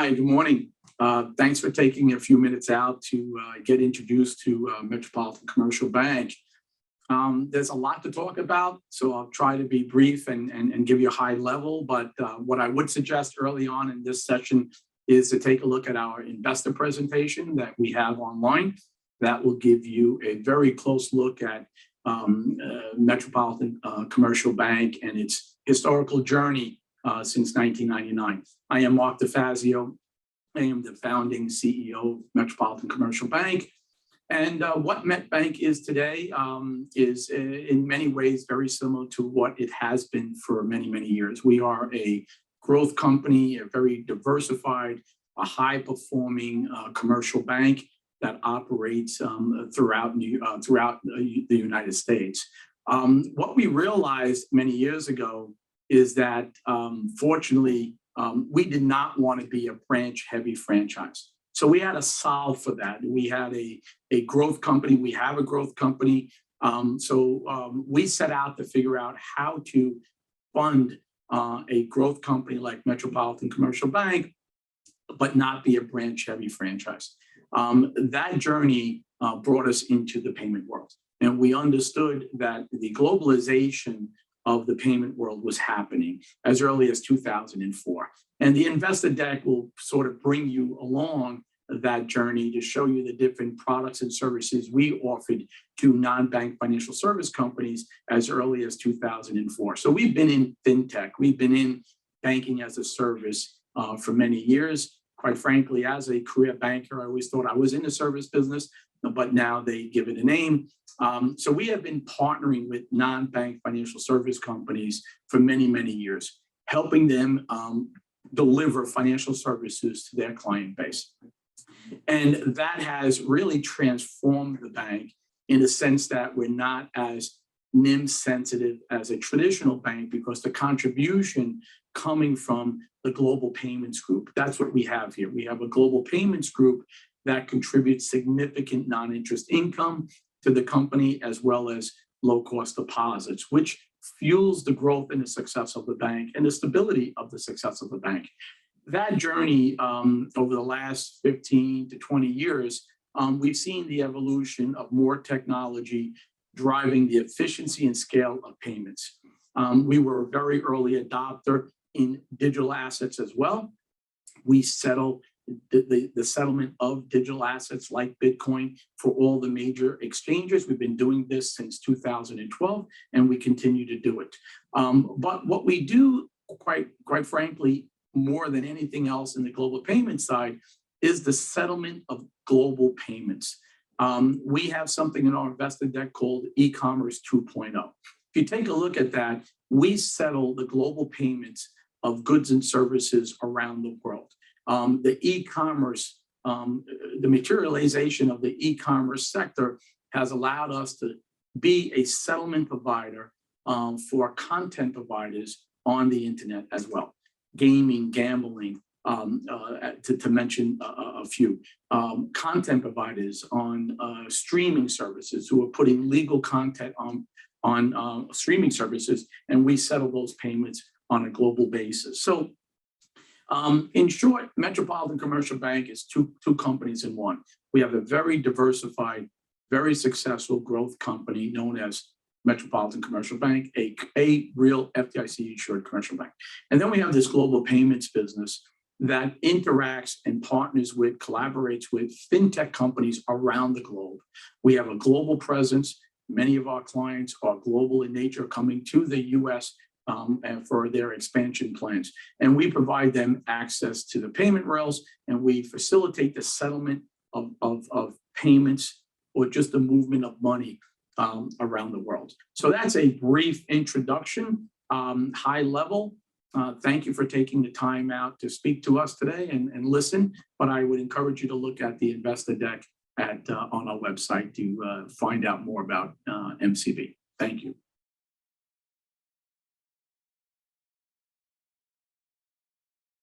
Hi, good morning. Thanks for taking a few minutes out to get introduced to Metropolitan Commercial Bank. There's a lot to talk about, so I'll try to be brief and give you a high level. But what I would suggest early on in this session is to take a look at our investor presentation that we have online. That will give you a very close look at Metropolitan Commercial Bank and its historical journey since 1999. I am Mark DeFazio. I am the founding CEO of Metropolitan Commercial Bank. And what Met Bank is today is in many ways very similar to what it has been for many, many years. We are a growth company, a very diversified, a high-performing commercial bank that operates throughout the United States. What we realized many years ago is that, fortunately, we did not want to be a branch-heavy franchise. So we had to solve for that. We had a growth company. We have a growth company. So we set out to figure out how to fund a growth company like Metropolitan Commercial Bank, but not be a branch-heavy franchise. That journey brought us into the payment world. And we understood that the globalization of the payment world was happening as early as 2004. And the investor deck will sort of bring you along that journey to show you the different products and services we offered to non-bank financial service companies as early as 2004. So we've been in fintech, we've been in banking as a service for many years. Quite frankly, as a career banker, I always thought I was in the service business, but now they give it a name. So we have been partnering with non-bank financial service companies for many, many years, helping them deliver financial services to their client base. And that has really transformed the bank in the sense that we're not as NIM sensitive as a traditional bank because the contribution coming from the global payments group, that's what we have here. We have a global payments group that contributes significant non-interest income to the company as well as low-cost deposits, which fuels the growth and the success of the bank and the stability of the success of the bank. That journey over the last 15 to 20 years, we've seen the evolution of more technology driving the efficiency and scale of payments. We were a very early adopter in digital assets as well. We settle the settlement of digital assets like Bitcoin for all the major exchanges. We've been doing this since 2012, and we continue to do it. But what we do, quite frankly, more than anything else in the global payment side is the settlement of global payments. We have something in our investor deck called Ecommerce 2.0. If you take a look at that, we settle the global payments of goods and services around the world. The e-commerce, the materialization of the e-commerce sector has allowed us to be a settlement provider for content providers on the internet as well. Gaming, gambling, to mention a few. Content providers on streaming services who are putting legal content on streaming services, and we settle those payments on a global basis. So in short, Metropolitan Commercial Bank is two companies in one. We have a very diversified, very successful growth company known as Metropolitan Commercial Bank, a real FDIC-insured commercial bank. And then we have this global payments business that interacts and partners with, collaborates with fintech companies around the globe. We have a global presence. Many of our clients are global in nature, coming to the U.S. And for their expansion plans. And we provide them access to the payment rails, and we facilitate the settlement of payments or just the movement of money around the world. So that's a brief introduction, high level. Thank you for taking the time out to speak to us today and listen, but I would encourage you to look at the investor deck on our website to find out more about MCB. Thank you.